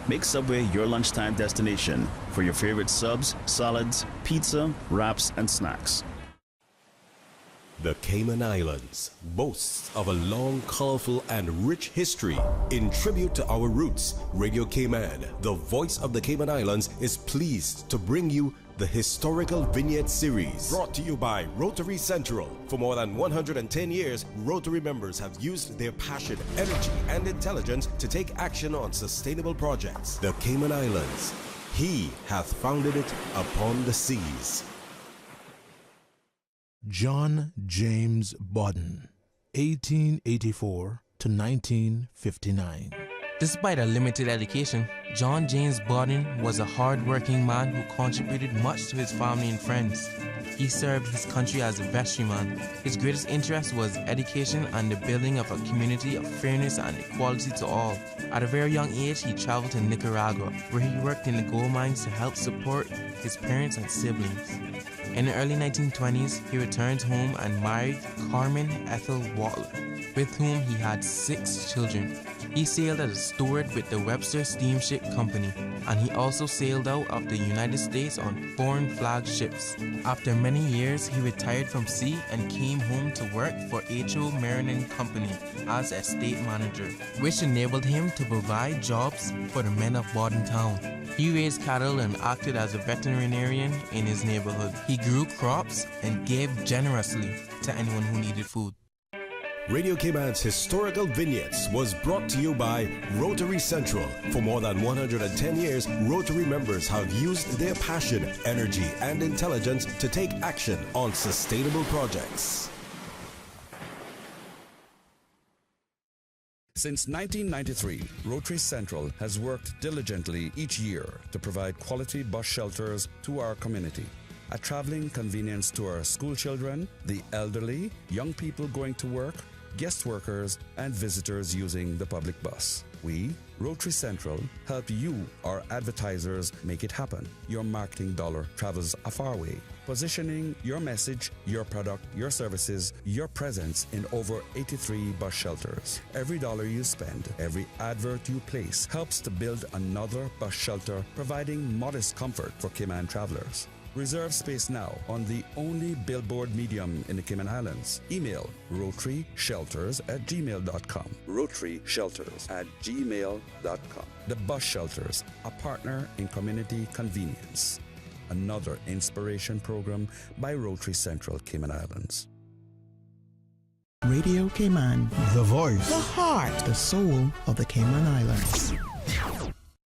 Make Subway your lunchtime destination for your favorite subs, salads, pizza, wraps, and snacks. The Cayman Islands boasts of a long, colorful, and rich history. In tribute to our roots, Radio Cayman, the voice of the Cayman Islands, is pleased to bring you the Historical Vignette Series, brought to you by Rotary Central. For more than 110 years, Rotary members have used their passion, energy, and intelligence to take action on sustainable projects. The Cayman Islands, He hath founded it upon the seas. John James Bodden, 1884 to 1959. Despite a limited education, John James Bodden was a hard-working man who contributed much to his family and friends. He served his country as a vestryman. His greatest interest was education and the building of a community of fairness and equality to all. At a very young age, he traveled to Nicaragua, where he worked in the gold mines to help support his parents and siblings. In the early 1920s, he returned home and married Carmen Ethel Watler, with whom he had 6 children. He sailed as a steward with the Webster Steamship Company, and he also sailed out of the United States on foreign flag ships. After many years, he retired from sea and came home to work for H.O. Marine Company as estate manager, which enabled him to provide jobs for the men of Bodden Town. He raised cattle and acted as a veterinarian in his neighborhood. He grew crops and gave generously to anyone who needed food. Radio Cayman's Historical Vignettes was brought to you by Rotary Central. For more than 110 years, Rotary members have used their passion, energy, and intelligence to take action on sustainable projects. Since 1993, Rotary Central has worked diligently each year to provide quality bus shelters to our community. A traveling convenience to our school children, the elderly, young people going to work, guest workers, and visitors using the public bus. We, Rotary Central, help you, our advertisers, make it happen. Your marketing dollar travels a far way, positioning your message, your product, your services, your presence in over 83 bus shelters. Every dollar you spend, every advert you place helps to build another bus shelter, providing modest comfort for Cayman travelers. Reserve space now on the only billboard medium in the Cayman Islands. Email rotaryshelters@gmail.com. rotaryshelters@gmail.com. The Bus Shelters, a partner in community convenience. Another inspiration program by Rotary Central Cayman Islands. Radio Cayman, The voice, the heart, the soul of the Cayman Islands.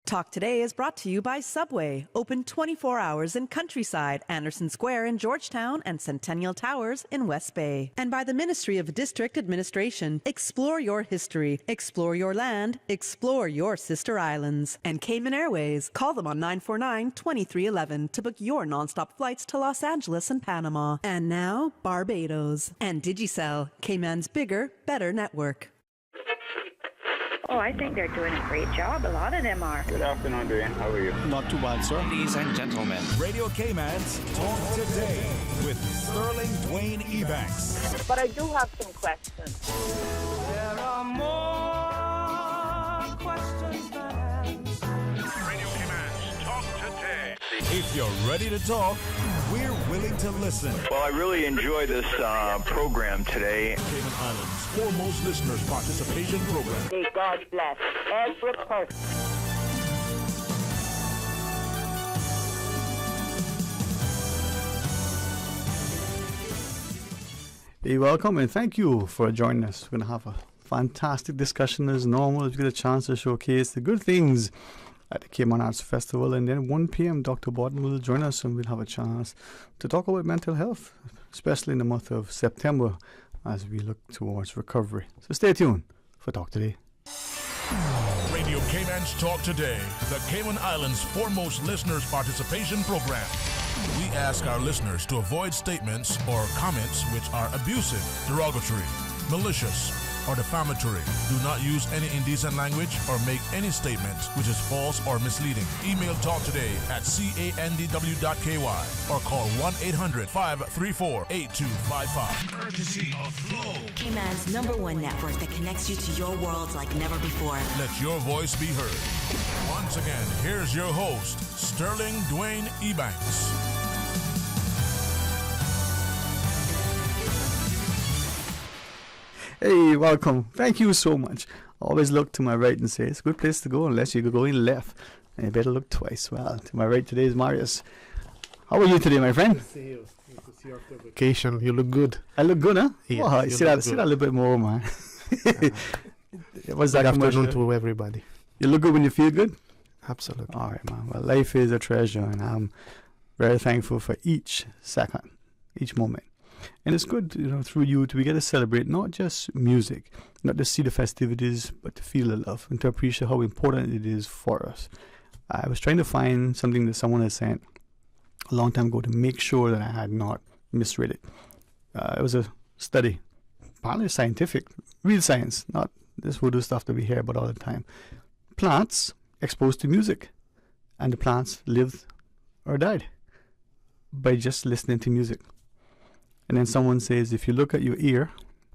Talk Today is brought to you by Subway, open 24 hours in Countryside, Anderson Square in Georgetown, and Centennial Towers in West Bay. And by the Ministry of District Administration. Explore your history, explore your land, explore your sister islands. And Cayman Airways. Call them on 949-2311 to book your nonstop flights to Los Angeles and Panama. And now, Barbados. And Digicel, Cayman's bigger, better network. Oh, I think they're doing a great job. A lot of them are. Good afternoon, Dwayne. How are you? Not too bad, sir. Ladies and gentlemen, Radio Cayman's Talk Today with Sterling Dwayne Ebanks. But I do have some questions. There are more questions than answers. Radio Cayman's Talk Today. If you're ready to talk, we're willing to listen. Well, I really enjoy this program today. Cayman Islands foremost listeners participation program. May God bless every person. Hey, welcome and thank you for joining us. We're going to have a fantastic discussion as normal. We get a chance to showcase the good things at the Cayman Arts Festival, and then 1 p.m. Dr. Bodden will join us and we'll have a chance to talk about mental health, especially in the month of September as we look towards recovery. So stay tuned for Talk Today. Radio Cayman's Talk Today, the Cayman Islands' foremost listeners participation program. We ask our listeners to avoid statements or comments which are abusive, derogatory, malicious, or defamatory. Do not use any indecent language or make any statement which is false or misleading. Email Talk Today at candw.ky or call 1-800-534-8255. Courtesy of Flow. Cayman's #1 network that connects you to your world like never before. Let your voice be heard. Once again, here's your host, Sterling Dwayne Ebanks. Hey, welcome. Thank you so much. Always look to my right and say, it's a good place to go unless you're going left. And you better look twice. Well, to my right today is Marius. How are you today, my friend? Good to see you. Good to see you after vacation. You look good. I look good, huh? Yes, Oh, you say that a little bit more, man. What's that Good commercial? afternoon to everybody. You look good when you feel good? Absolutely. All right, man. Well, life is a treasure, and I'm very thankful for each second, each moment. And it's good, through you, we get to celebrate not just music, not to see the festivities, but to feel the love and to appreciate how important it is for us. I was trying to find something that someone had sent a long time ago to make sure that I had not misread it. It was a study, apparently scientific, real science, not this voodoo stuff that we hear about all the time. Plants exposed to music, and the plants lived or died by just listening to music. And then someone says, if you look at your ear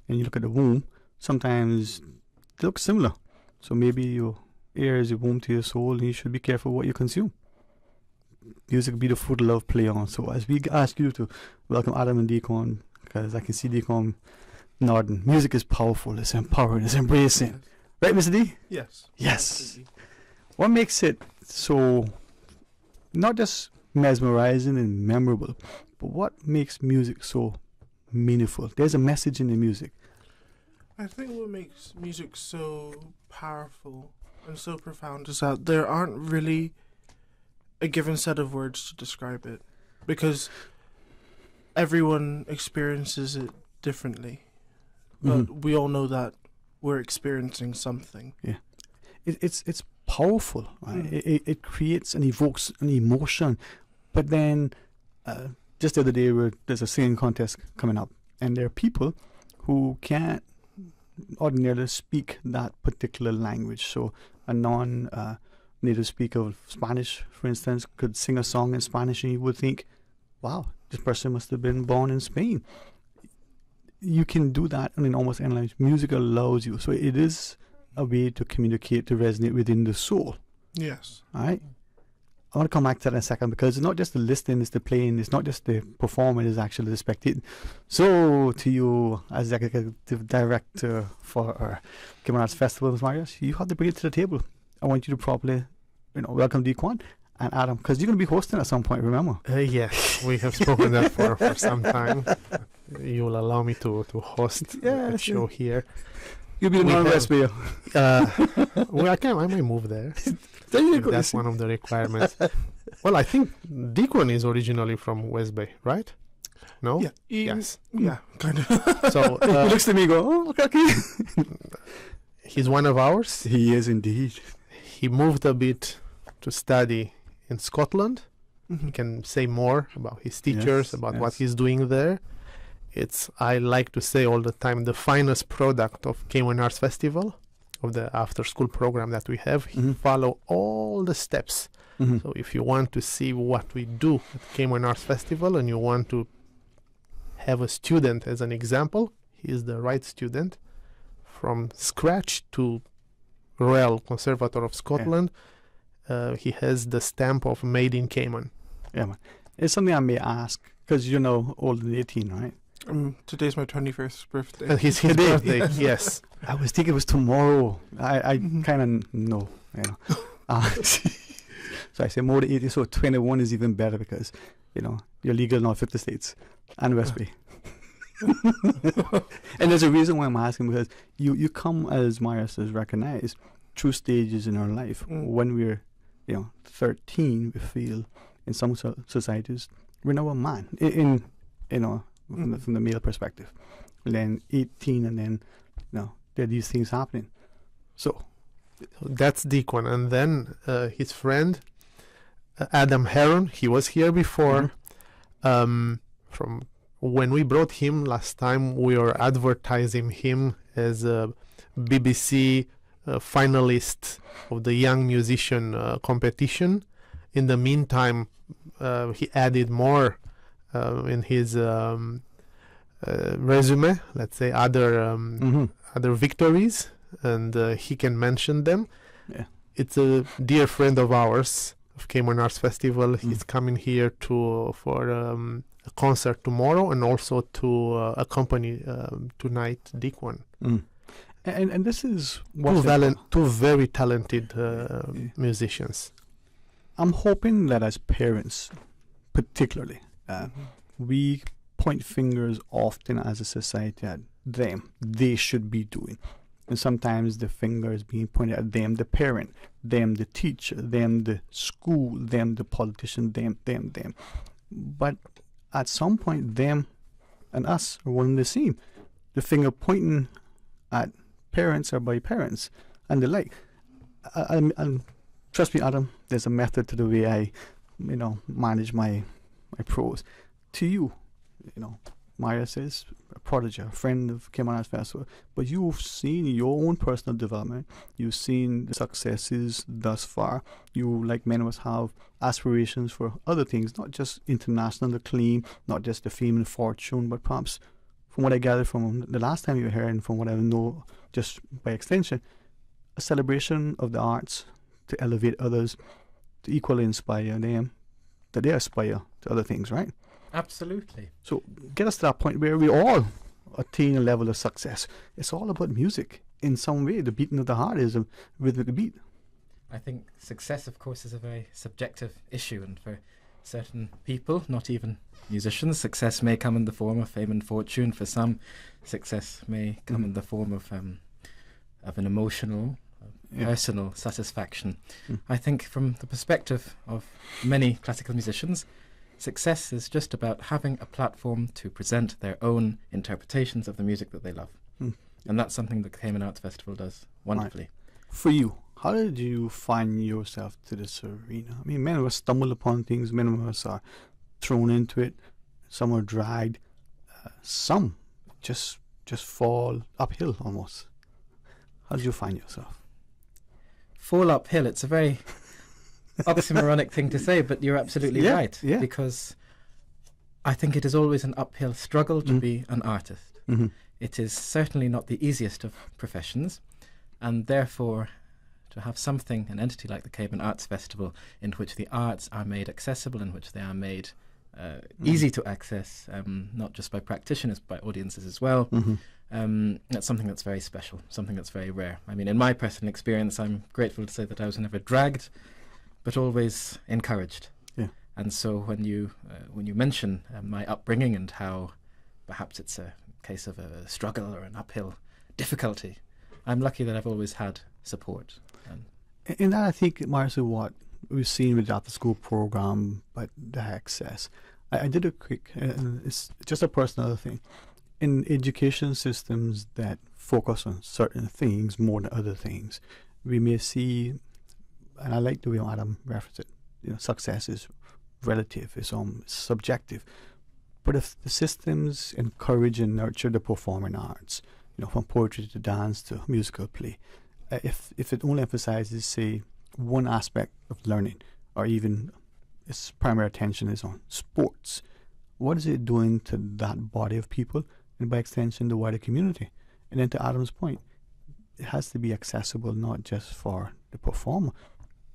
and you look at the womb, sometimes they look similar. So maybe your ear is your womb to your soul, and you should be careful what you consume. Music be the food love play on. So as we ask you to welcome Adam and Deacon, because I can see Deacon nodding. Music is powerful, it's empowering, it's embracing. Right, Mr. D? Yes. Yes. What makes it so not just mesmerizing and memorable, but what makes music so meaningful? There's a message in the music. I think what makes music so powerful and so profound is that there aren't really a given set of words to describe it, because everyone experiences it differently. But we all know that we're experiencing something. Yeah, it's powerful. Right? It creates and evokes an emotion. But then, just the other day, there's a singing contest coming up, and there are people who can't ordinarily speak that particular language. So a non-native speaker of Spanish, for instance, could sing a song in Spanish, and you would think, wow, this person must have been born in Spain. You can do that in almost any language. Music allows you. So it is a way to communicate, to resonate within the soul. Yes. All right? I want to come back to that in a second, because it's not just the listening, it's the playing, it's not just the performing, it's actually the spectating. So, to you, as executive director for our Cayman Arts Festival, Ms. Marius, you have to bring it to the table. I want you to properly, welcome Dequan and Adam, because you're going to be hosting at some point, remember? Yes, we have spoken that for some time. You will allow me to host a show here. You'll be the non-West player. Well, I might move there. That's one of the requirements. Well, I think Deacon is originally from West Bay, right? No? Yeah. Yes. Yeah, kind of. So he looks to me and go, oh, okay. He's one of ours. He is indeed. He moved a bit to study in Scotland. He can say more about his teachers, about what he's doing there. It's, I like to say all the time, the finest product of Cayman Arts Festival, of the after-school program that we have. Follow all the steps. So if you want to see what we do at Cayman Arts Festival and you want to have a student as an example, he is the right student. From scratch to Royal Conservator of Scotland, he has the stamp of Made in Cayman. Yeah, man. It's something I may ask, because you're now older than 18, right? Today's my 21st birthday. His Today? birthday, yes. I was thinking it was tomorrow. I kind of know, So I say more than 80, so 21 is even better, because, you're legal in all 50 states and West Bay. And there's a reason why I'm asking, because you come, as Marius has recognized, through stages in our life. When we're, 13, we feel, in some societies, we're now a man, from the male perspective. And then 18, and then, there are these things happening. So that's Deacon. And then his friend, Adam Heron, he was here before. From when we brought him last time, we were advertising him as a BBC finalist of the Young Musician competition. In the meantime, he added more in his resume, let's say other victories, and he can mention them. Yeah. It's a dear friend of ours of Cayman Arts Festival. He's coming here for a concert tomorrow, and also to accompany tonight Dickwan. And this is two very talented musicians. I'm hoping that as parents, particularly, we point fingers often as a society at them. They should be doing. And sometimes the finger is being pointed at them, the parent, them, the teacher, them, the school, them, the politician, them. But at some point, them and us are one and the same. The finger pointing at parents are by parents and the like. And trust me, Adam, there's a method to the way I, manage my prose. To you, Marius is a prodigy, a friend of Cayman Arts Festival, but you've seen your own personal development. You've seen the successes thus far. You, like many of us, have aspirations for other things, not just international acclaim, not just the fame and fortune, but perhaps, from what I gathered from the last time you were here and from what I know just by extension, a celebration of the arts to elevate others, to equally inspire them, that they aspire to other things, right? Absolutely. So get us to that point where we all attain a level of success. It's all about music. In some way, the beating of the heart is a rhythmic beat. I think success, of course, is a very subjective issue, and for certain people, not even musicians, success may come in the form of fame and fortune. For some, success may come in the form of an emotional, personal satisfaction. I think from the perspective of many classical musicians, success is just about having a platform to present their own interpretations of the music that they love. And that's something that Cayman Arts Festival does wonderfully. Right. For you, how did you find yourself to this arena? I mean, many of us stumble upon things, many of us are thrown into it, some are dragged, some just fall uphill almost. How did you find yourself? Fall uphill, it's a very oxymoronic thing to say, but you're absolutely right. Yeah. Because I think it is always an uphill struggle to be an artist. It is certainly not the easiest of professions, and therefore to have something, an entity like the Cayman Arts Festival, in which the arts are made accessible, in which they are made easy to access, not just by practitioners, but by audiences as well. That's something that's very special, something that's very rare. I mean, in my personal experience, I'm grateful to say that I was never dragged, but always encouraged. Yeah. And so when you mention my upbringing and how perhaps it's a case of a struggle or an uphill difficulty, I'm lucky that I've always had support. And that, I think, Marius, is what we've seen with the after-school program, but the access. I did a quick, it's just a personal thing. In education systems that focus on certain things more than other things, we may see, and I like the way Adam referenced it, success is relative, it's subjective. But if the systems encourage and nurture the performing arts, from poetry to dance to musical play, if it only emphasizes, say, one aspect of learning, or even its primary attention is on sports, what is it doing to that body of people, and by extension the wider community? And then to Adam's point, it has to be accessible not just for the performer,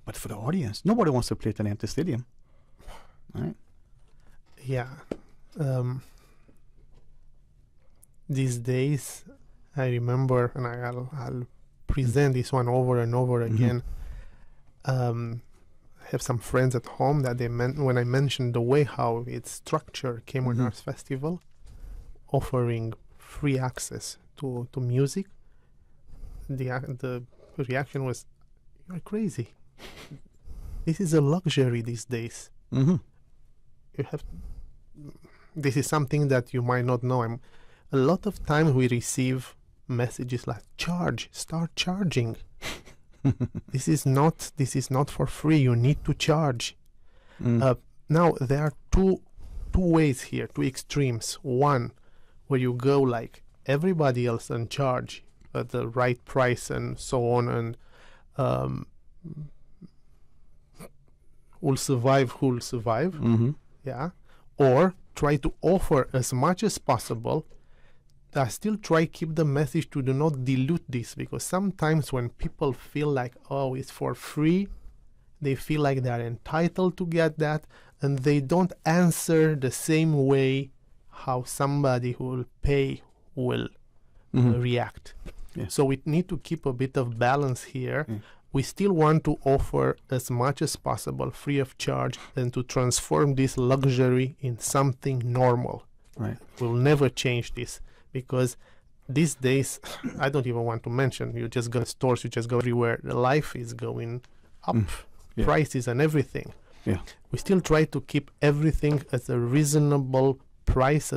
but for the audience. Nobody wants to play at an empty stadium, right? Yeah. These days, I remember, and I'll present this one over and over again. I have some friends at home that when I mentioned the way how it's structured, Cayman Arts Festival, offering free access to music, the reaction was, "You're crazy. This is a luxury these days. You have." This is something that you might not know. A lot of times we receive messages like, start charging. This is not for free. You need to charge. Now there are two ways here, two extremes. One, where you go like everybody else and charge at the right price and so on, and who'll survive, yeah, or try to offer as much as possible. I still try keep the message to do not dilute this, because sometimes when people feel like, oh, it's for free, they feel like they are entitled to get that, and they don't answer the same way how somebody who will pay will react. Yeah. So we need to keep a bit of balance here. We still want to offer as much as possible free of charge, and to transform this luxury in something normal. Right. We'll never change this, because these days, I don't even want to mention, you just go to stores, you just go everywhere, the life is going up, prices and everything. Yeah. We still try to keep everything at a reasonable price,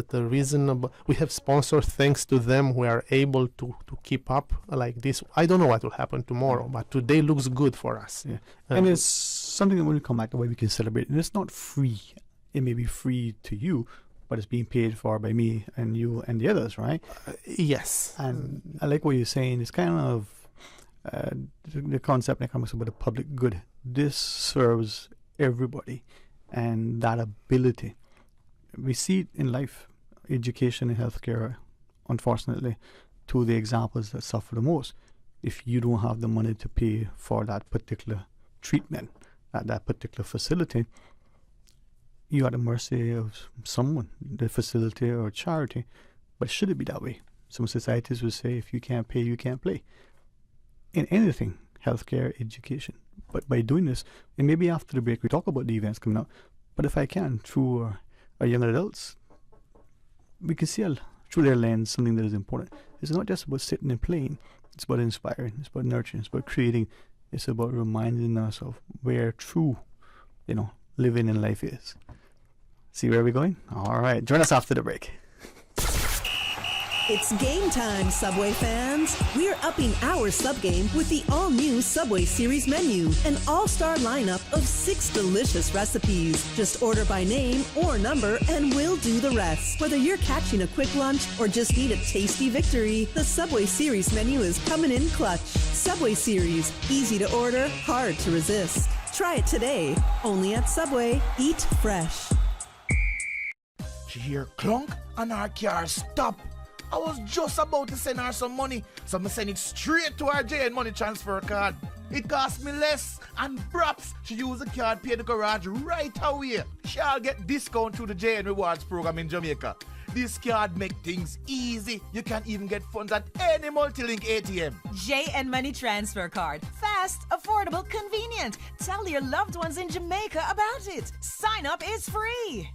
we have sponsors, thanks to them we are able to keep up like this. I don't know what will happen tomorrow, but today looks good for us. Yeah. And it's something that when we come back, the way we can celebrate, and it's not free. It may be free to you, but it's being paid for by me and you and the others, right? Yes. And I like what you're saying. It's kind of the concept that comes about the public good. This serves everybody, and that ability. We see it in life, education and healthcare, unfortunately, two of the examples that suffer the most. If you don't have the money to pay for that particular treatment at that particular facility, you are at the mercy of someone, the facility or charity. But should it be that way? Some societies will say, if you can't pay, you can't play. In anything, healthcare, education. But by doing this, and maybe after the break we talk about the events coming up, but if I can, through our young adults, we can see through their lens something that is important. It's not just about sitting and playing. It's about inspiring. It's about nurturing. It's about creating. It's about reminding us of where true, living in life is. See where we're going? All right. Join us after the break. It's game time, Subway fans. We're upping our sub game with the all-new Subway Series menu, an all-star lineup of 6 delicious recipes. Just order by name or number and we'll do the rest. Whether you're catching a quick lunch or just need a tasty victory, the Subway Series menu is coming in clutch. Subway Series, easy to order, hard to resist. Try it today, only at Subway. Eat fresh. She hear clunk and her car stop. I was just about to send her some money, so I send it straight to her JN money transfer card. It cost me less, and perhaps she use the card, pay the garage right away. She'll get discount through the JN Rewards program in Jamaica. This card make things easy. You can even get funds at any multi-link ATM. JN Money Transfer Card. Fast, affordable, convenient. Tell your loved ones in Jamaica about it. Sign up is free.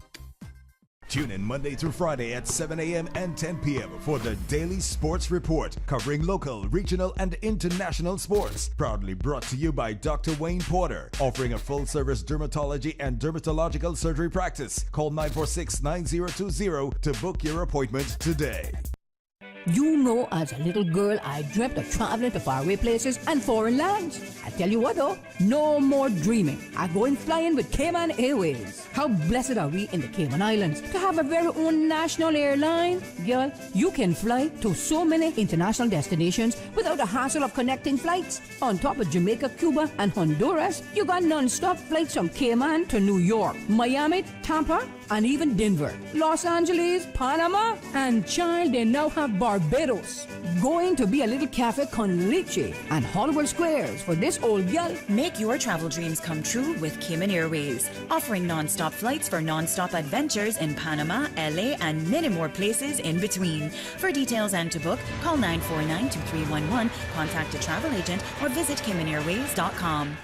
Tune in Monday through Friday at 7 a.m. and 10 p.m. for the Daily Sports Report, covering local, regional, and international sports. Proudly brought to you by Dr. Wayne Porter, offering a full-service dermatology and dermatological surgery practice. Call 946-9020 to book your appointment today. You know, as a little girl, I dreamt of traveling to faraway places and foreign lands. I tell you what though, no more dreaming. I'm going flying with Cayman Airways. How blessed are we in the Cayman Islands to have a very own national airline? Girl, you can fly to so many international destinations without the hassle of connecting flights. On top of Jamaica, Cuba, and Honduras, you got non-stop flights from Cayman to New York, Miami, Tampa, and even Denver, Los Angeles, Panama, and child, they now have Barbados. Going to be a little cafe con leche and Hollywood Squares for this old gal. Make your travel dreams come true with Cayman Airways, offering non-stop flights for non-stop adventures in Panama, LA, and many more places in between. For details and to book, call 949-2311, contact a travel agent, or visit CaymanAirways.com.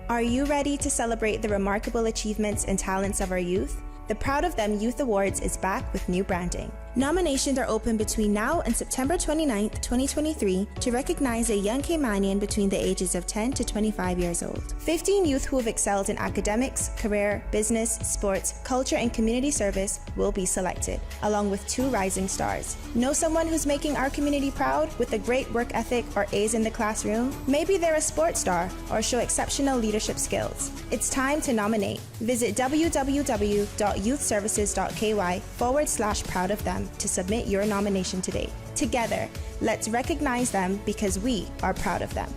Are you ready to celebrate the remarkable achievements and talents of our youth? The Proud of Them Youth Awards is back with new branding. Nominations are open between now and September 29th, 2023 to recognize a young Caymanian between the ages of 10 to 25 years old. 15 youth who have excelled in academics, career, business, sports, culture, and community service will be selected, along with 2 rising stars. Know someone who's making our community proud with a great work ethic or A's in the classroom? Maybe they're a sports star or show exceptional leadership skills. It's time to nominate. Visit www.youthservices.ky/proud of them to submit your nomination today. Together, let's recognize them because we are proud of them.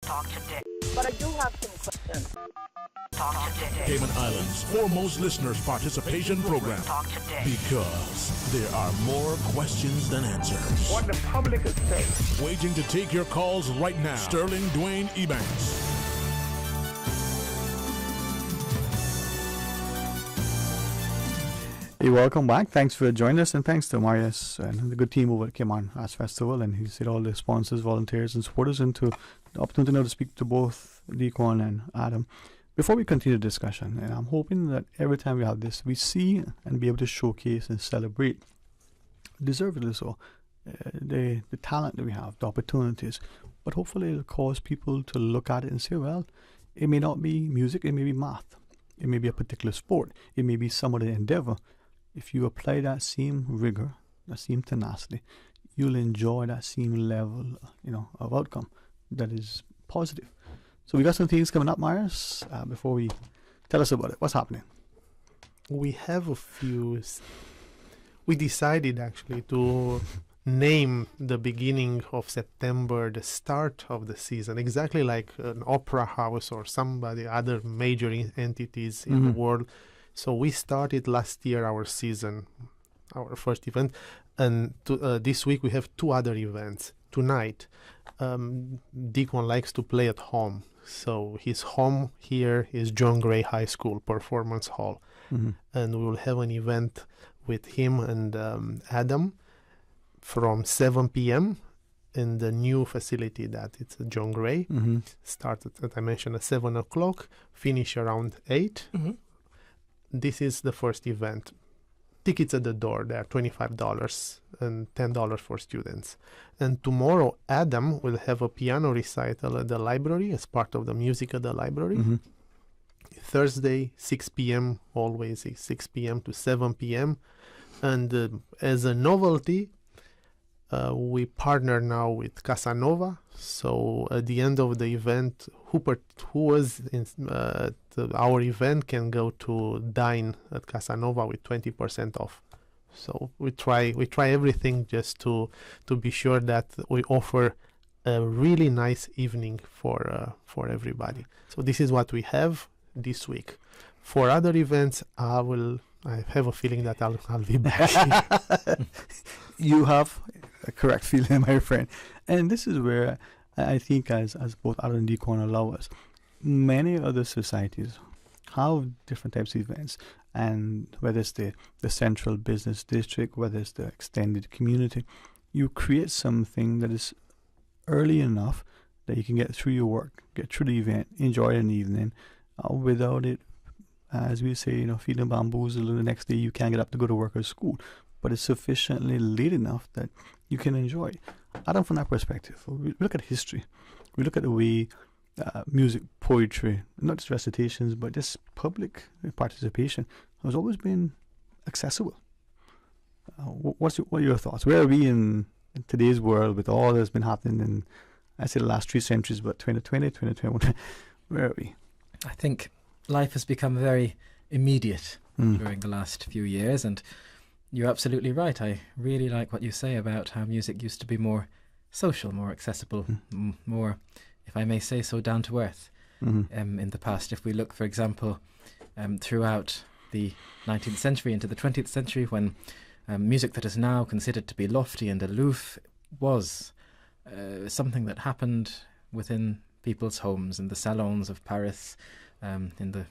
Talk today. But I do have some questions. Talk today. Cayman Islands' foremost listeners' participation program. Talk today. Because there are more questions than answers. What the public is saying. Waiting to take your calls right now. Sterling Dwayne Ebanks. Hey, welcome back. Thanks for joining us, and thanks to Marius and the good team over at Cayman Arts Festival, and he said all the sponsors, volunteers, and supporters into the opportunity now to speak to both Deacon and Adam. Before we continue the discussion, and I'm hoping that every time we have this, we see and be able to showcase and celebrate, deservedly so, the talent that we have, the opportunities, but hopefully it'll cause people to look at it and say, well, it may not be music, it may be math, it may be a particular sport, it may be some other endeavor. If you apply that same rigor, that same tenacity, you'll enjoy that same level, of outcome that is positive. So we got some things coming up, Marius. Before we tell us about it, what's happening? We have a few. We decided actually to name the beginning of September the start of the season, exactly like an opera house or other major entities in the world. So we started last year our season, our first event, and this week we have two other events. Tonight, Deacon likes to play at home, so his home here is John Gray High School Performance Hall, and we will have an event with him and Adam from 7 p.m. in the new facility that it's John Gray. Start at, as I mentioned, at 7 o'clock, finish around 8. This is the first event. Tickets at the door, they are $25 and $10 for students. And tomorrow, Adam will have a piano recital at the library as part of the music at the library. Thursday, 6 p.m., always 6 p.m. to 7 p.m. And as a novelty, we partner now with Casanova. So at the end of the event, who was in our event can go to dine at Casanova with 20% off. So we try everything just to be sure that we offer a really nice evening for everybody. So this is what we have this week. For other events, I have a feeling that I'll be back. You have a correct feeling, my friend. And this is where I think, as both Adam and Deacon allow us, many other societies have different types of events. And whether it's the central business district, whether it's the extended community, you create something that is early enough that you can get through your work, get through the event, enjoy an evening, without it, as we say, feeling bamboozled, and the next day you can't get up to go to work or school. But it's sufficiently late enough that you can enjoy it. Adam, from that perspective, we look at history. We look at the way music, poetry, not just recitations, but just public participation has always been accessible. What are your thoughts? Where are we in today's world with all that's been happening in, I say, the last 3 centuries, but 2020, 2021, where are we? I think life has become very immediate during the last few years, and you're absolutely right. I really like what you say about how music used to be more social, more accessible, more, if I may say so, down to earth in the past. If we look, for example, throughout the 19th century into the 20th century, when music that is now considered to be lofty and aloof was something that happened within people's homes, in the salons of Paris, in the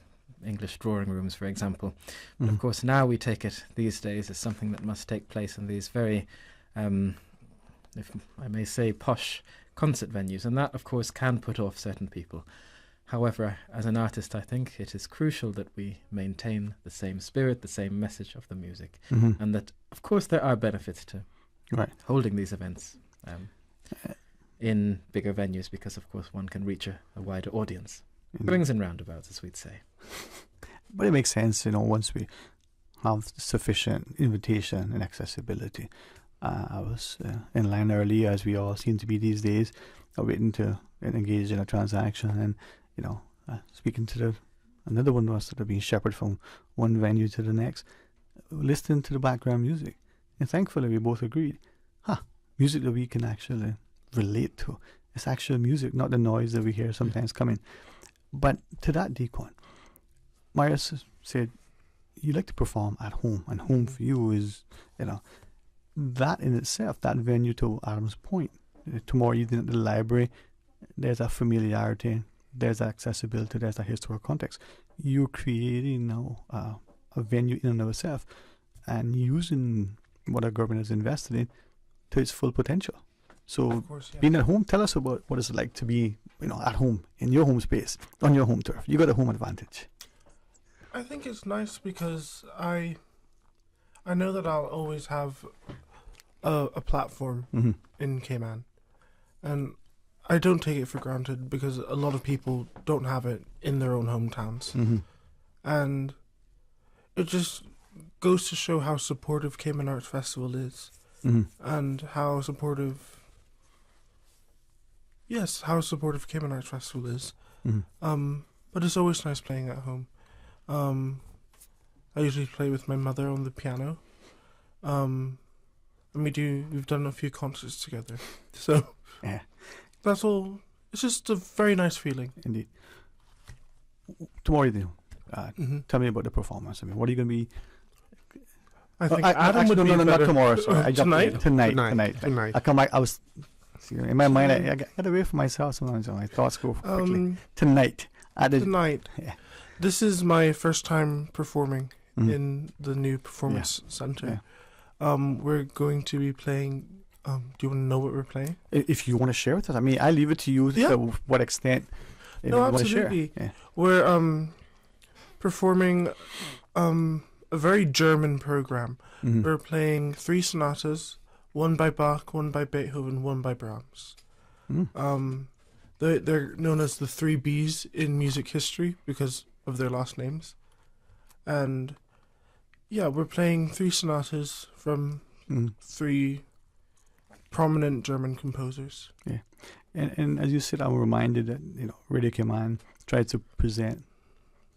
English drawing rooms, for example. But of course now we take it these days as something that must take place in these very, if I may say, posh concert venues, and that of course can put off certain people. However, as an artist, I think it is crucial that we maintain the same spirit, the same message of the music, and that of course there are benefits to holding these events in bigger venues, because of course one can reach a wider audience. Swings and roundabouts, as we'd say. But it makes sense, once we have sufficient invitation and accessibility. I was in line early, as we all seem to be these days, waiting to engage in a transaction, and speaking to another one of us that are being shepherded from one venue to the next. listening to the background music. And thankfully, we both agreed, music that we can actually relate to. It's actual music, not the noise that we hear sometimes coming. But to that, Deacon, Marius said, you like to perform at home, and home for you is, that in itself, that venue, to Adam's point. Tomorrow evening at the library, there's a familiarity, there's that accessibility, there's that historical context. You're creating now a venue in and of itself and using what our government has invested in to its full potential. So being at home, tell us about what it's like to be, at home, in your home space, on your home turf. You got a home advantage. I think it's nice because I know that I'll always have a platform in Cayman. And I don't take it for granted because a lot of people don't have it in their own hometowns. And it just goes to show how supportive Cayman Arts Festival is. And how supportive Cayman Arts Festival is. But it's always nice playing at home. I usually play with my mother on the piano. And we've done a few concerts together. So that's all. It's just a very nice feeling. Indeed. Tomorrow evening, tell me about the performance. What are you going to be? I think Adam would be not tomorrow. Sorry, Tonight. I come back. I was in my mind. I get away from myself sometimes. My thoughts go quickly. Tonight. Yeah. This is my first time performing in the new performance center. We're going to be playing. Do you want to know what we're playing? If you want to share with us, I leave it to you. To what extent? No, absolutely. We're performing a very German program. We're playing 3 sonatas, one by Bach, one by Beethoven, one by Brahms. They're known as the 3 Bs in music history because of their last names. And we're playing 3 sonatas from 3 prominent German composers. Yeah. And as you said, I'm reminded that, Radio Cayman tries to present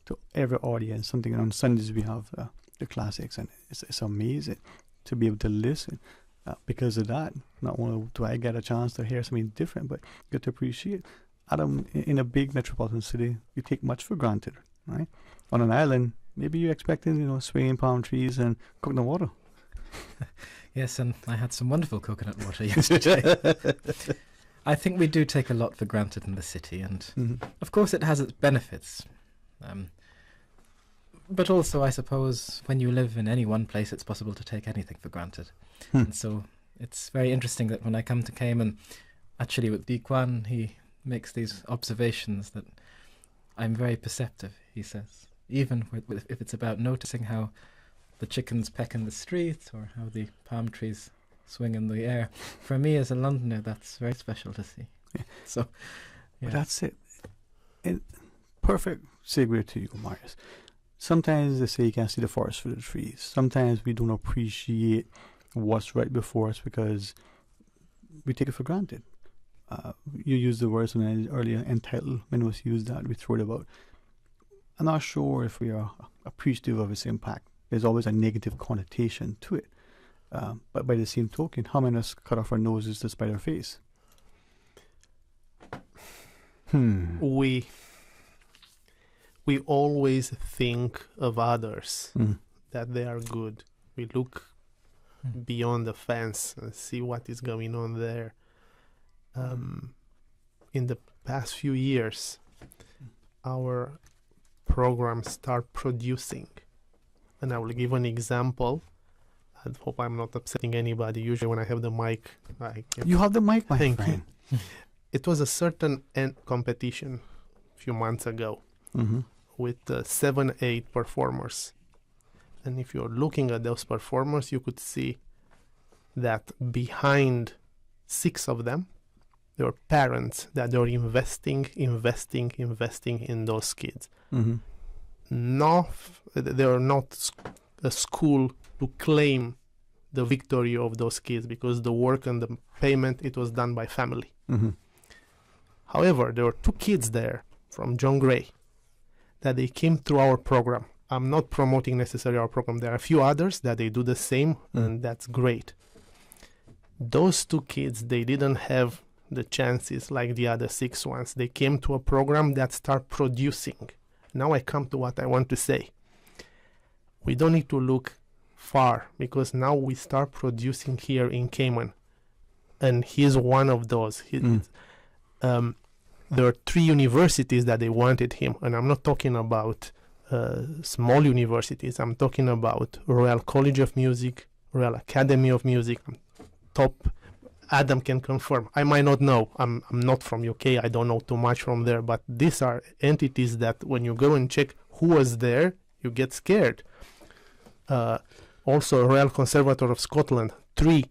to every audience something. And on Sundays we have the classics, and it's amazing to be able to listen. Because of that, not only do I get a chance to hear something different, but get to appreciate. Adam, in a big metropolitan city, you take much for granted, right? On an island, maybe you're expecting, swaying palm trees and coconut water. Yes, and I had some wonderful coconut water yesterday. I think we do take a lot for granted in the city, and of course it has its benefits. But also, I suppose, when you live in any one place, it's possible to take anything for granted. And so it's very interesting that when I come to Cayman, actually with Dequan, he makes these observations that I'm very perceptive, he says. Even if it's about noticing how the chickens peck in the street or how the palm trees swing in the air. For me as a Londoner, that's very special to see. So, But that's it. Perfect segue to you, Marius. Sometimes they say you can't see the forest for the trees. Sometimes we don't appreciate what's right before us because we take it for granted. You used the words earlier, entitled, when it was used that, we throw it about. I'm not sure if we are appreciative of its impact. There's always a negative connotation to it. But by the same token, how many of us cut off our noses to spite our face? We always think of others, that they are good. We look beyond the fence and see what is going on there. In the past few years, our programs start producing. And I will give an example. I hope I'm not upsetting anybody. Usually when I have the mic, You have the mic, my Thank friend. you. It was a certain competition a few months ago with 7-8 performers. And if you're looking at those performers, you could see that behind 6 of them, there were parents that are investing in those kids. No, they are not a school to claim the victory of those kids because the work and the payment, it was done by family. However, there were 2 kids there from John Gray that they came through our program I'm not promoting necessarily our program. There are a few others that they do the same, and that's great. Those 2 kids, they didn't have the chances like the other 6 ones. They came to a program that start producing. Now I come to what I want to say. We don't need to look far, because now we start producing here in Cayman, and he's one of those. There are 3 universities that they wanted him, and I'm not talking about small universities. I'm talking about Royal College of Music, Royal Academy of Music, top. Adam can confirm. I might not know. I'm not from UK. I don't know too much from there, but these are entities that when you go and check who was there, you get scared. Also, Royal Conservatoire of Scotland. 3.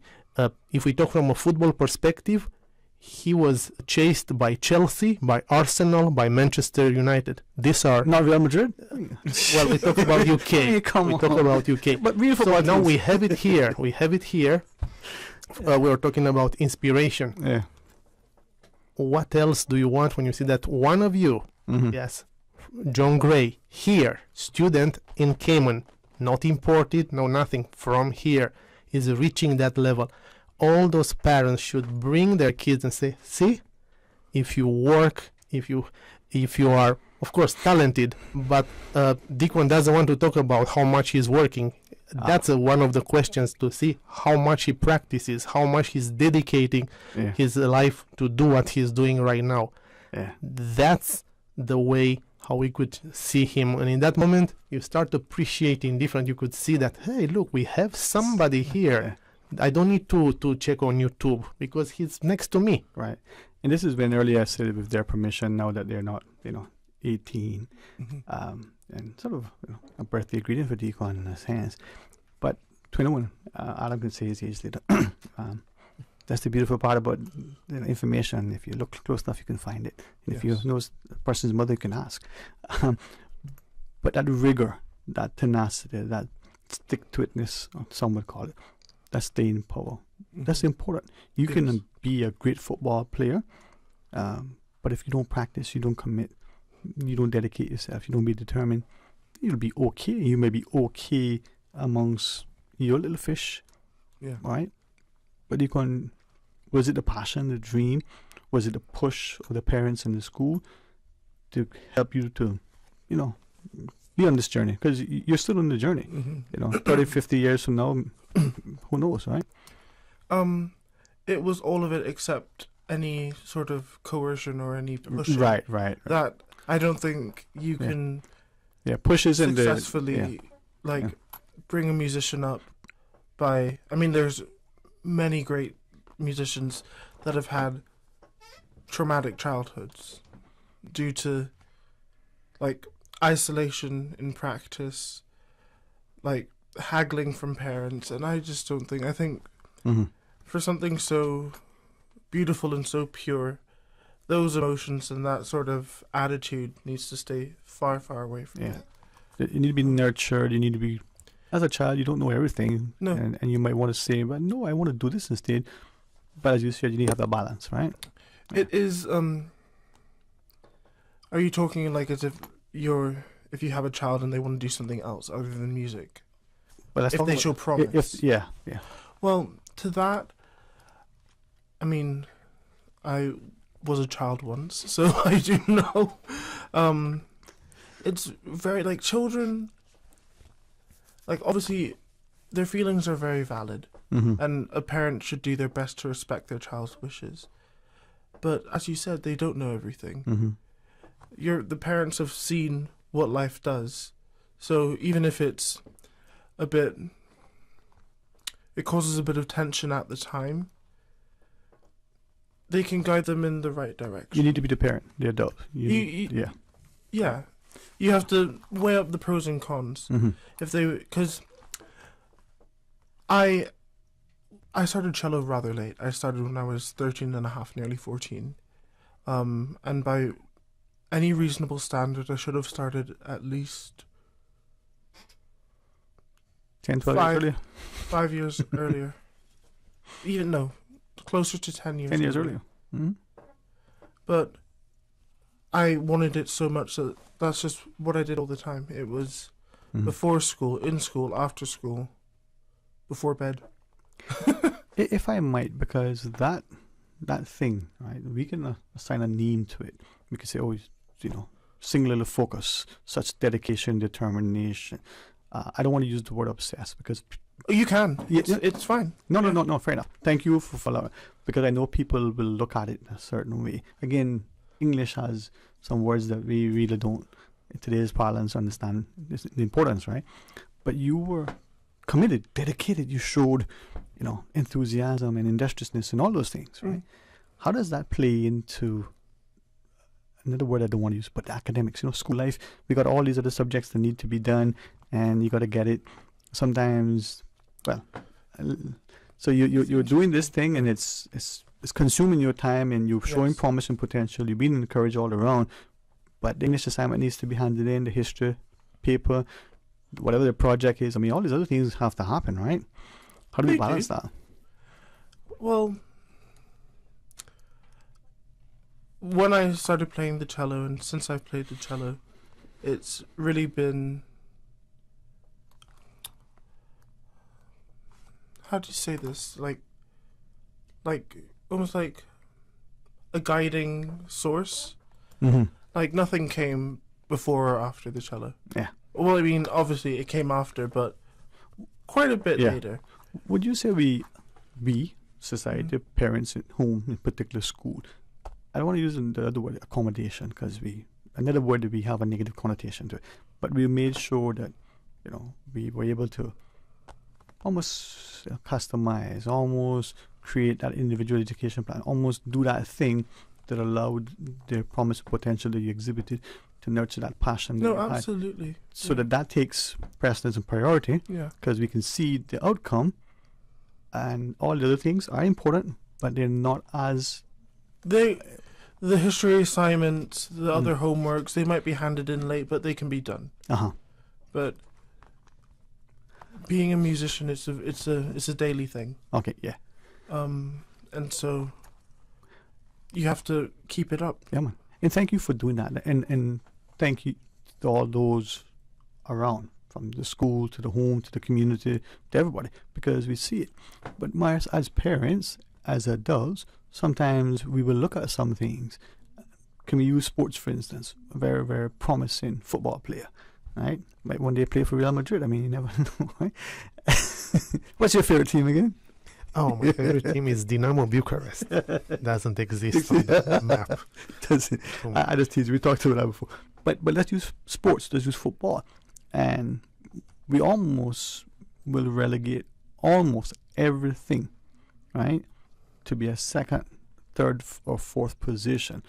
If we talk from a football perspective, he was chased by Chelsea, by Arsenal, by Manchester United. These are not Real Madrid. Well, we talk about UK. Hey, we talk about UK. But real football. So now we have it here. We have it here. We were talking about inspiration. Yeah. What else do you want when you see that one of you, yes, John Gray, here, student in Cayman, not imported, no nothing, from here, is reaching that level? All those parents should bring their kids and say, see, if you work, if you are, of course, talented, but Deacon doesn't want to talk about how much he's working. That's one of the questions, to see how much he practices, how much he's dedicating his life to do what he's doing right now. That's the way how we could see him. And in that moment, you start appreciating different. You could see that, hey, look, we have somebody here. I don't need to check on YouTube because he's next to me. Right. And this is when earlier I said with their permission, now that they're not, 18, and sort of a birthday greeting for Deacon in a sense. But 21, Adam can say his age later. That's the beautiful part about information. If you look close enough, you can find it. And if you know the person's mother, you can ask. But that rigor, that tenacity, that stick-to-itness, some would call it, that staying power, that's important. You can be a great football player, but if you don't practice, you don't commit, you don't dedicate yourself, you don't be determined, you'll be okay. You may be okay amongst your little fish, right? But you can, was it the passion, the dream? Was it the push of the parents and the school to help you to, be on this journey? Because you're still on the journey, 30, 50 years from now, who knows, right? It was all of it except any sort of coercion or any pushing. Right. That I don't think you can. Yeah, pushes successfully bring a musician up by. I mean, there's many great musicians that have had traumatic childhoods due to isolation in practice, haggling from parents, and I just don't think. I think for something so beautiful and so pure, those emotions and that sort of attitude needs to stay far, far away from it. You need to be nurtured. You need to be, as a child, you don't know everything. No. And you might want to say, but no, I want to do this instead. But as you said, you need to have that balance, right? It is, are you talking as if if you have a child and they want to do something else other than music? Well, if they show promise. Yeah. Well, to that, I mean, I was a child once, so I do know. It's very, children, obviously, their feelings are very valid, and a parent should do their best to respect their child's wishes. But, as you said, they don't know everything. The parents have seen what life does, so even if it causes a bit of tension at the time, they can guide them in the right direction. You need to be the parent, the adult. Yeah. You have to weigh up the pros and cons. Because I started cello rather late. I started when I was 13 and a half, nearly 14. And by any reasonable standard, I should have started at least 10, 12 years earlier? 5 years earlier. Even, no, closer to 10 years 10 years earlier. But I wanted it so much that that's just what I did all the time. It was before school, in school, after school, before bed. If I might, because that thing, right, we can assign a name to it. We can say, oh, singular focus, such dedication, determination. I don't want to use the word obsessed because... You can. It's fine. No, fair enough. Thank you for following. Because I know people will look at it in a certain way. Again, English has some words that we really don't, in today's parlance, understand the importance, right? But you were committed, dedicated. You showed, enthusiasm and industriousness and all those things, right? How does that play into... Another word I don't want to use, but academics, school life, we got all these other subjects that need to be done, and you got to get it. Sometimes, so you're doing this thing, and it's consuming your time, and you're showing promise and potential. You're being encouraged all around, but the English assignment needs to be handed in, the history paper, whatever the project is. I mean, all these other things have to happen, right? How do we balance that? Well, when I started playing the cello, and since I've played the cello, it's really been... How do you say this? Like almost like a guiding source. Mm-hmm. Like nothing came before or after the cello. Yeah. Well, I mean, obviously it came after, but quite a bit later. Would you say we society, parents at home, in particular school, I don't want to use the other word, accommodation, because another word that we have a negative connotation to it, but we made sure that, we were able to almost customize, almost create that individual education plan, almost do that thing that allowed the promise of potential that you exhibited to nurture that passion. No, absolutely. So that takes precedence and priority, because we can see the outcome, and all the other things are important, but they're not as... The history assignments, the other homeworks, they might be handed in late, but they can be done. But being a musician, it's a daily thing. Okay, yeah. And so you have to keep it up. Yeah, man. And thank you for doing that. And thank you to all those around, from the school to the home to the community to everybody, because we see it. But Myers, as parents, as adults, sometimes we will look at some things. Can we use sports, for instance? A very, very promising football player, right? Might one day play for Real Madrid. I mean, you never know, right? What's your favorite team again? Oh, my favorite team is Dynamo Bucharest. Doesn't exist on the map. Does it? I just tease. We talked about that before. But let's use sports. Let's use football. And we almost will relegate almost everything, right, to be a second, third, or fourth position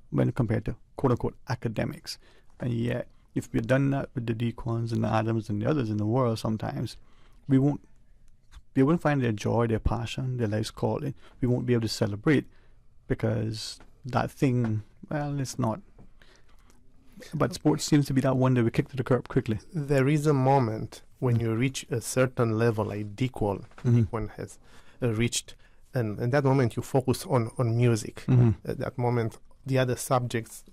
when compared to quote-unquote academics. And yet, if we've done that with the Deacons and the Adams and the others in the world, sometimes they won't find their joy, their passion, their life's calling. We won't be able to celebrate because that thing, well, it's not. But sports seems to be that one that we kick to the curb quickly. There is a moment when you reach a certain level, like Deacon has reached, and in that moment you focus on music. At that moment, the other subjects,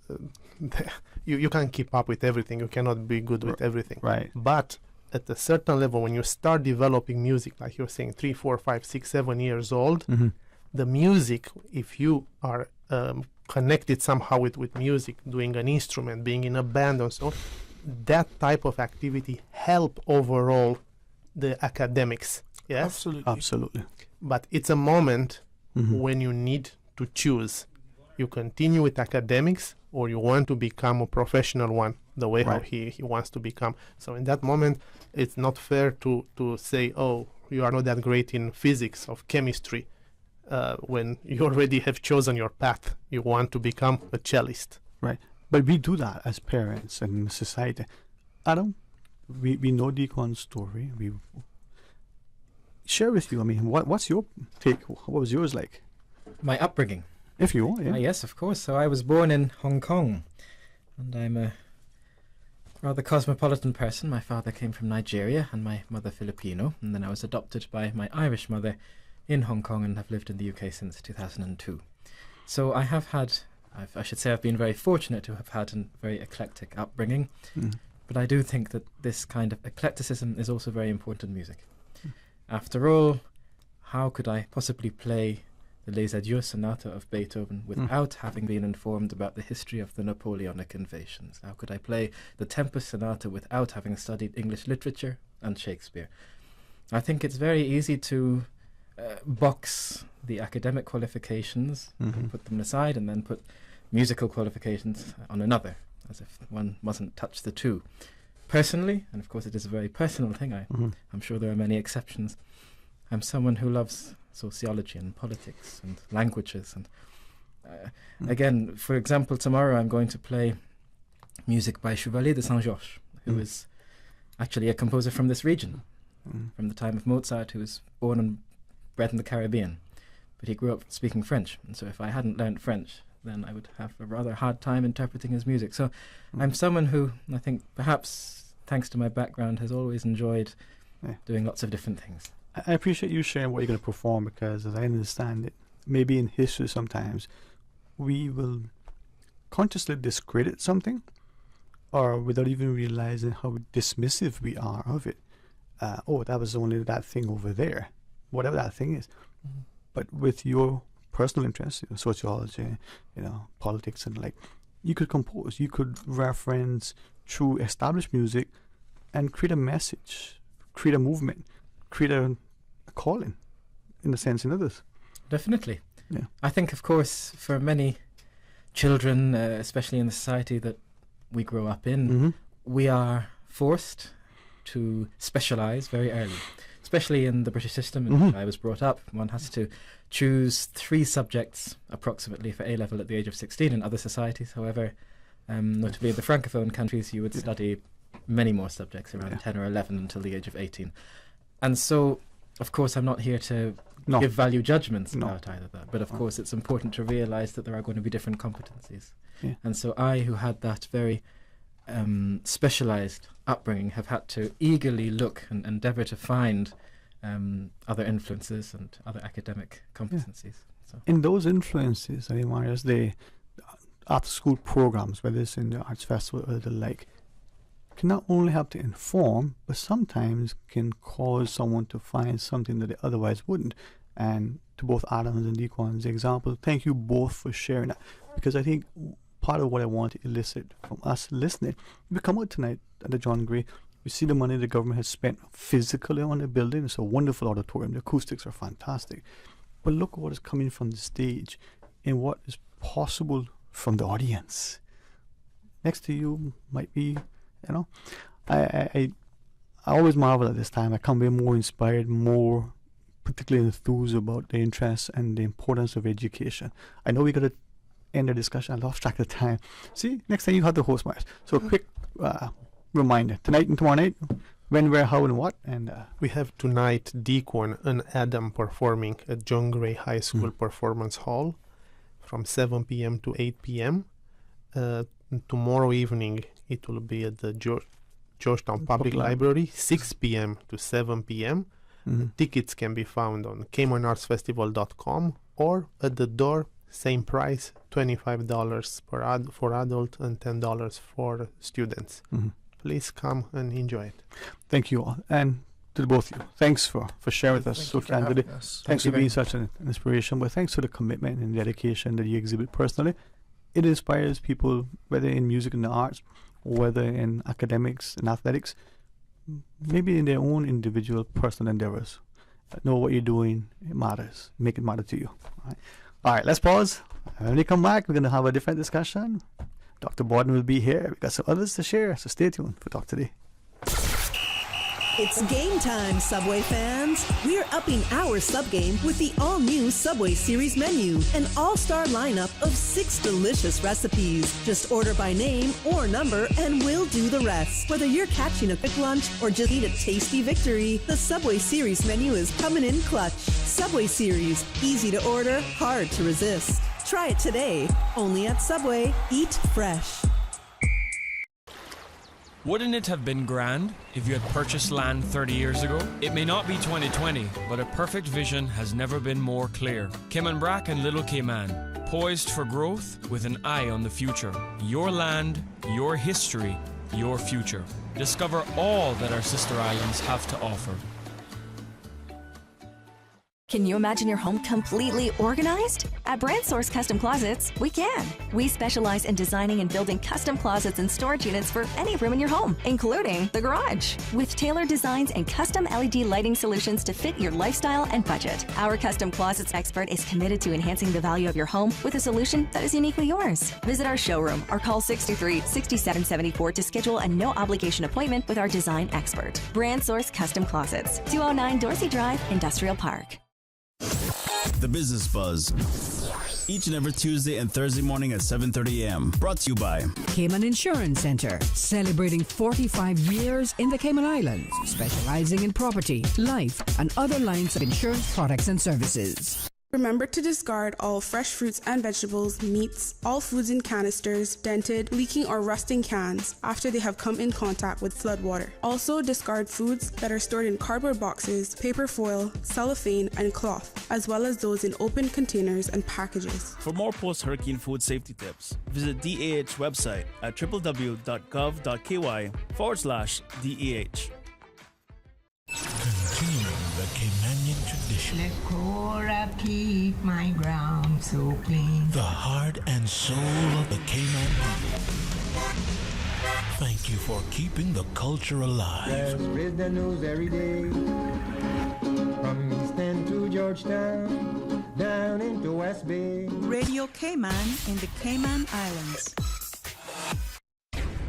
you can't keep up with everything. You cannot be good with everything. Right. But at a certain level, when you start developing music, like you're saying, 3, 4, 5, 6, 7 years old, the music, if you are connected somehow with music, doing an instrument, being in a band and so on, that type of activity help overall the academics. Yes? Absolutely. But it's a moment when you need to choose. You continue with academics or you want to become a professional one, the way how he wants to become. So in that moment, it's not fair to say, oh, you are not that great in physics or chemistry, when you already have chosen your path. You want to become a cellist. Right. But we do that as parents and society. Adam, we know Deacon's story. We share with you. I mean, what's your take? What was yours like? My upbringing. If you want, yeah. Yes, of course. So I was born in Hong Kong, and I'm a rather cosmopolitan person. My father came from Nigeria and my mother Filipino, and then I was adopted by my Irish mother in Hong Kong and have lived in the UK since 2002. So I should say I've been very fortunate to have had a very eclectic upbringing. But I do think that this kind of eclecticism is also very important in music. After all, how could I possibly play the Les Adieux Sonata of Beethoven without having been informed about the history of the Napoleonic invasions? How could I play the Tempest Sonata without having studied English literature and Shakespeare? I think it's very easy to box the academic qualifications, and put them aside, and then put musical qualifications on another, as if one mustn't touch the two. Personally, and of course it is a very personal thing, I'm sure there are many exceptions, I'm someone who loves sociology and politics and languages. And again, for example, tomorrow I'm going to play music by Chevalier de Saint-Georges, who is actually a composer from this region, from the time of Mozart, who was born and bred in the Caribbean. But he grew up speaking French, and so if I hadn't learned French, then I would have a rather hard time interpreting his music. So I'm someone who, I think, perhaps thanks to my background, has always enjoyed doing lots of different things. I appreciate you sharing what you're going to perform, because as I understand it, maybe in history sometimes we will consciously discredit something, or without even realizing how dismissive we are of it. Oh, that was only that thing over there, whatever that thing is. But with your personal interests, sociology, politics, and you could compose, you could reference through established music and create a message, create a movement, create a calling, in a sense, in others. Definitely. Yeah. I think, of course, for many children, especially in the society that we grow up in, we are forced to specialize very early. Especially in the British system in which I was brought up, one has to choose 3 subjects approximately for A-level at the age of 16. In other societies, however, notably in the Francophone countries, you would study many more subjects, around 10 or 11 until the age of 18. And so, of course, I'm not here to give value judgments about either that, but of course it's important to realize that there are going to be different competencies. Yeah. And so I, who had that very specialized upbringing, have had to eagerly look and endeavor to find other influences and other academic competencies. So. In those influences, Marius, the after-school programs, whether it's in the arts festival or the like, can not only help to inform, but sometimes can cause someone to find something that they otherwise wouldn't. And to both Adams and Deacon's example, thank you both for sharing that, because I think part of what I want to elicit from us listening, we come out tonight at the John Gray, we see the money the government has spent physically on the building. It's a wonderful auditorium, the acoustics are fantastic, but look at what is coming from the stage and what is possible from the audience. Next to you might be, I always marvel at this time. I come away more inspired, more particularly enthused about the interests and the importance of education. I know we got to end the discussion. I lost track of time. See, next time you have the host, Mars. So a quick reminder, tonight and tomorrow night, when, where, how, and what. And we have tonight Deacon and Adam performing at John Gray High School Performance Hall from 7 p.m. to 8 p.m. Tomorrow evening it will be at the Georgetown Public Library, 6 p.m. to 7 p.m. Tickets can be found on CaymanArtsFestival.com or at the door, same price, $25 for adult and $10 for students. Please come and enjoy it. Thank you all. And to the both of you, thanks for sharing with us so candidly. Thanks for being such an inspiration, but thanks for the commitment and dedication that you exhibit personally. It inspires people, whether in music and the arts, or whether in academics and athletics, maybe in their own individual personal endeavors. Know what you're doing, it matters. Make it matter to you. All right, let's pause. When we come back, we're going to have a different discussion. Dr. Borden will be here. We've got some others to share, so stay tuned for Talk Today. It's game time, Subway fans. We're upping our sub game with the all-new Subway Series menu, an all-star lineup of 6 delicious recipes. Just order by name or number and we'll do the rest. Whether you're catching a quick lunch or just eat a tasty victory, the Subway Series menu is coming in clutch. Subway Series, easy to order, hard to resist. Try it today, only at Subway. Eat fresh. Wouldn't it have been grand if you had purchased land 30 years ago? It may not be 2020, but a perfect vision has never been more clear. Cayman Brac and Little Cayman, poised for growth with an eye on the future. Your land, your history, your future. Discover all that our sister islands have to offer. Can you imagine your home completely organized? At Brand Source Custom Closets, we can. We specialize in designing and building custom closets and storage units for any room in your home, including the garage. With tailored designs and custom LED lighting solutions to fit your lifestyle and budget. Our custom closets expert is committed to enhancing the value of your home with a solution that is uniquely yours. Visit our showroom or call 63-6774 to schedule a no-obligation appointment with our design expert. Brand Source Custom Closets, 209 Dorsey Drive, Industrial Park. The Business Buzz. Each and every Tuesday and Thursday morning at 7:30 a.m. Brought to you by Cayman Insurance Center, celebrating 45 years in the Cayman Islands, specializing in property, life, and other lines of insurance products and services. Remember to discard all fresh fruits and vegetables, meats, all foods in canisters, dented, leaking, or rusting cans after they have come in contact with floodwater. Also discard foods that are stored in cardboard boxes, paper foil, cellophane, and cloth, as well as those in open containers and packages. For more post-hurricane food safety tips, visit DAH website at www.gov.ky/DAH. Continuing the Caymanian tradition. Let Cora keep my ground so clean. The heart and soul of the Cayman people. Thank you for keeping the culture alive. Let's spread the news every day. From East End to Georgetown, down into West Bay. Radio Cayman in the Cayman Islands.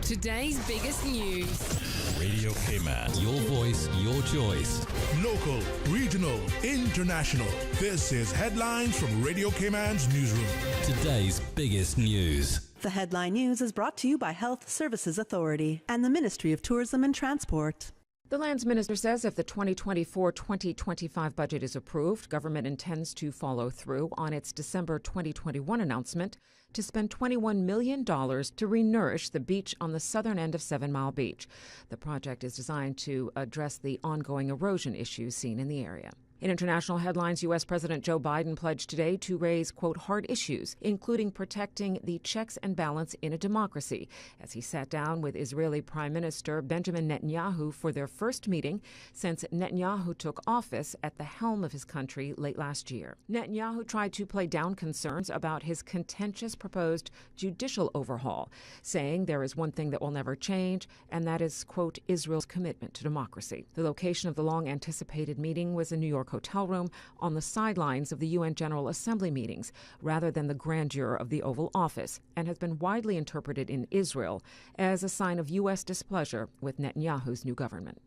Today's biggest news. Radio Cayman. Your voice, your choice. Local, regional, international. This is headlines from Radio Cayman's newsroom. Today's biggest news. The headline news is brought to you by Health Services Authority and the Ministry of Tourism and Transport. The Lands Minister says if the 2024-2025 budget is approved, government intends to follow through on its December 2021 announcement to spend $21 million to re-nourish the beach on the southern end of 7 Mile Beach. The project is designed to address the ongoing erosion issues seen in the area. In international headlines, U.S. President Joe Biden pledged today to raise, quote, hard issues, including protecting the checks and balance in a democracy, as he sat down with Israeli Prime Minister Benjamin Netanyahu for their first meeting since Netanyahu took office at the helm of his country late last year. Netanyahu tried to play down concerns about his contentious proposed judicial overhaul, saying there is one thing that will never change, and that is, quote, Israel's commitment to democracy. The location of the long-anticipated meeting was a New York hotel room on the sidelines of the UN General Assembly meetings, rather than the grandeur of the Oval Office, and has been widely interpreted in Israel as a sign of U.S. displeasure with Netanyahu's new government.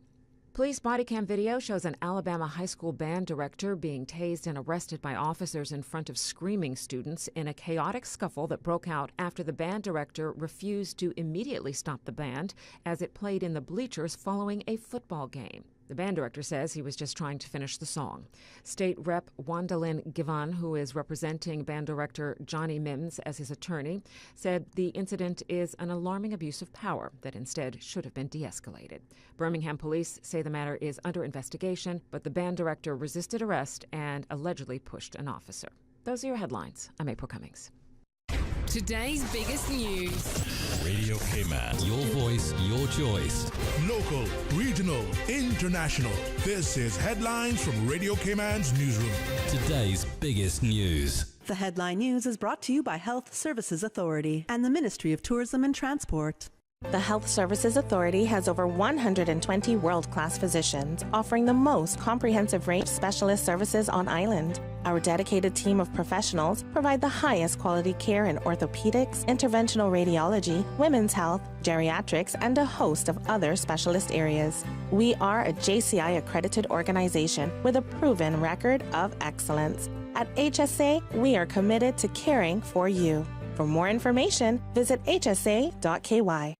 Police body cam video shows an Alabama high school band director being tased and arrested by officers in front of screaming students in a chaotic scuffle that broke out after the band director refused to immediately stop the band as it played in the bleachers following a football game. The band director says he was just trying to finish the song. State Rep. Wandalyn Givan, who is representing band director Johnny Mims as his attorney, said the incident is an alarming abuse of power that instead should have been de-escalated. Birmingham police say the matter is under investigation, but the band director resisted arrest and allegedly pushed an officer. Those are your headlines. I'm April Cummings. Today's biggest news. Radio Cayman. Your voice, your choice. Local, regional, international. This is headlines from Radio Cayman's newsroom. Today's biggest news. The headline news is brought to you by Health Services Authority and the Ministry of Tourism and Transport. The Health Services Authority has over 120 world-class physicians offering the most comprehensive range of specialist services on island. Our dedicated team of professionals provide the highest quality care in orthopedics, interventional radiology, women's health, geriatrics, and a host of other specialist areas. We are a JCI accredited organization with a proven record of excellence. At HSA, we are committed to caring for you. For more information, visit hsa.ky.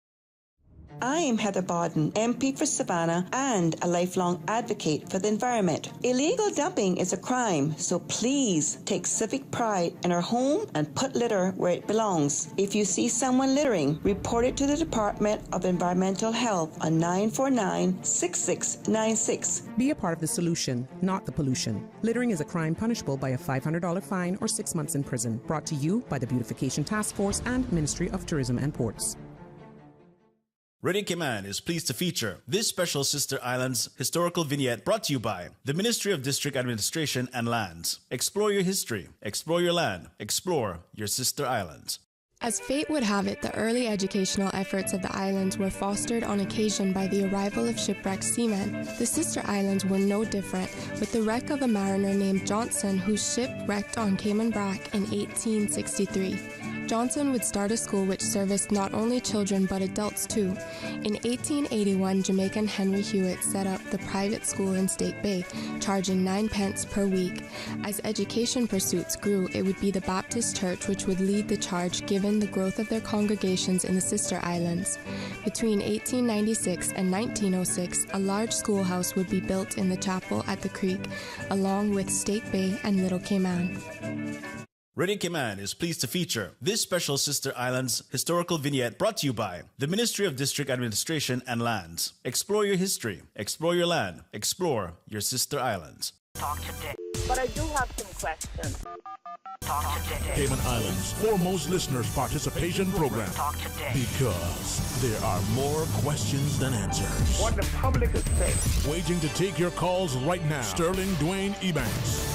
I am Heather Bodden, MP for Savannah and a lifelong advocate for the environment. Illegal dumping is a crime, so please take civic pride in our home and put litter where it belongs. If you see someone littering, report it to the Department of Environmental Health on 949-6696. Be a part of the solution, not the pollution. Littering is a crime punishable by a $500 fine or 6 months in prison. Brought to you by the Beautification Task Force and Ministry of Tourism and Ports. Radio Cayman is pleased to feature this special Sister Islands historical vignette brought to you by the Ministry of District Administration and Lands. Explore your history, explore your land, explore your Sister Islands. As fate would have it, the early educational efforts of the islands were fostered on occasion by the arrival of shipwrecked seamen. The Sister Islands were no different, with the wreck of a mariner named Johnson whose ship wrecked on Cayman Brac in 1863. Johnson would start a school which serviced not only children but adults too. In 1881, Jamaican Henry Hewitt set up the private school in State Bay, charging 9 pence per week. As education pursuits grew, it would be the Baptist Church which would lead the charge given the growth of their congregations in the Sister Islands. Between 1896 and 1906, a large schoolhouse would be built in the chapel at the creek, along with State Bay and Little Cayman. Radio Cayman is pleased to feature this special Sister Islands historical vignette brought to you by the Ministry of District Administration and Lands. Explore your history, explore your land, explore your Sister Islands. Talk today. But I do have some questions. Talk today. Cayman Islands' foremost listeners' participation program. Talk today. Because there are more questions than answers. What the public is saying. Waiting to take your calls right now. Sterling Dwayne Ebanks.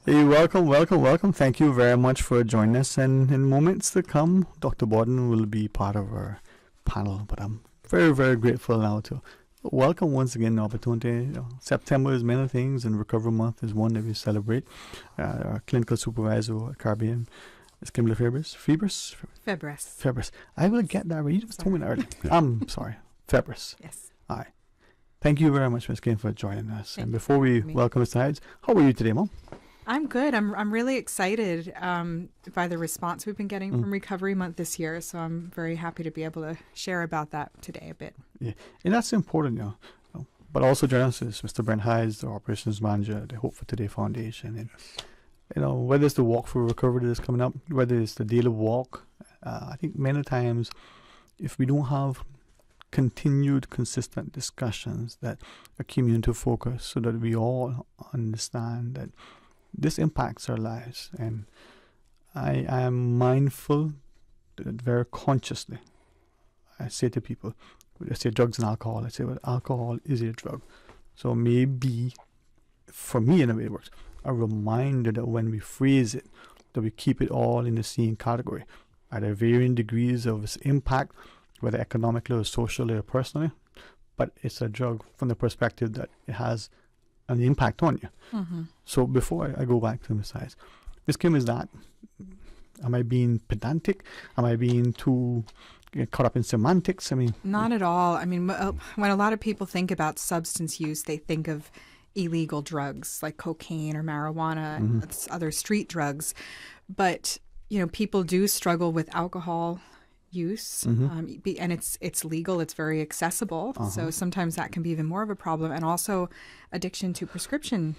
Hey, welcome. Thank you very much for joining us. And in moments to come, Dr. Borden will be part of our panel. But I'm very, very grateful now to welcome once again the opportunity. September is many things, and Recovery Month is one that we celebrate. Our clinical supervisor at Caribbean is Kimberly Febres. I will get that right. You just told me that earlier. I'm sorry. Febres. Yes. All right. Thank you very much, Ms. Kim, for joining us. And before we welcome Mr. Hides, how are you today, Mom? I'm good. I'm really excited by the response we've been getting from Recovery Month this year. So I'm very happy to be able to share about that today a bit. Yeah, and that's important, But also joining us is Mr. Brent Hides, the operations manager at the Hope for Today Foundation. And whether it's the Walk for Recovery that's coming up, whether it's the daily walk, I think many times if we don't have continued, consistent discussions that are community focused, so that we all understand that this impacts our lives. And I am mindful that very consciously I say to people, I say drugs and alcohol, I say, well, alcohol is a drug. So maybe, for me in a way it works, a reminder that when we phrase it, that we keep it all in the same category, at a varying degrees of its impact, whether economically or socially or personally, but it's a drug from the perspective that it has an impact on you. Mm-hmm. So before I go back to Ms. Hides, Ms. Kim, am I being pedantic? Am I being too caught up in semantics? Not at all. When a lot of people think about substance use, they think of illegal drugs like cocaine or marijuana and other street drugs. But, people do struggle with alcohol use, and it's legal, it's very accessible. So sometimes that can be even more of a problem. And also addiction to prescription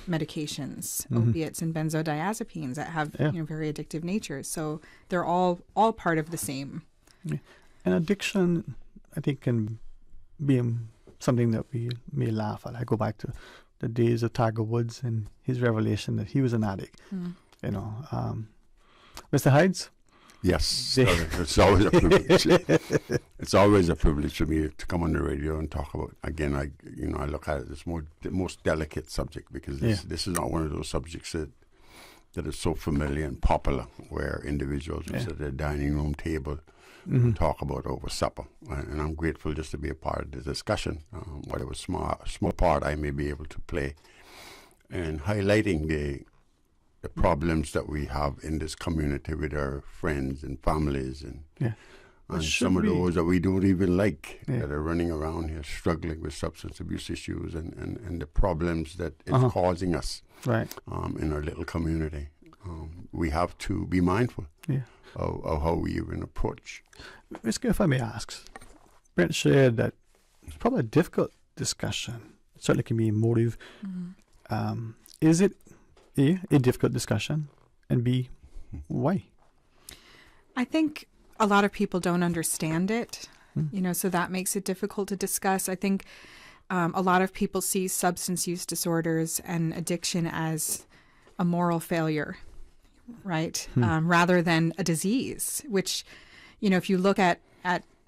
medications, opiates and benzodiazepines that have very addictive natures. So they're all part of the same. Yeah. And addiction, I think, can be something that we may laugh at. I go back to the days of Tiger Woods and his revelation that he was an addict. Mr. Hides? Yes, it's always a privilege. It's always a privilege for me to come on the radio and talk about. Again, I look at it as the most delicate subject, because this is not one of those subjects that is so familiar and popular, where individuals will sit at a dining room table and talk about over supper. And I'm grateful just to be a part of the discussion, whatever small part I may be able to play, and highlighting the problems that we have in this community with our friends and families and some of those that we don't even like that are running around here struggling with substance abuse issues and the problems that it's causing us in our little community. We have to be mindful of how we even approach. If I may ask, Brent shared that it's probably a difficult discussion. It certainly can be emotive. Is it a difficult discussion, and B, why? I think a lot of people don't understand it, so that makes it difficult to discuss. I think a lot of people see substance use disorders and addiction as a moral failure, right? Rather than a disease, which, if you look at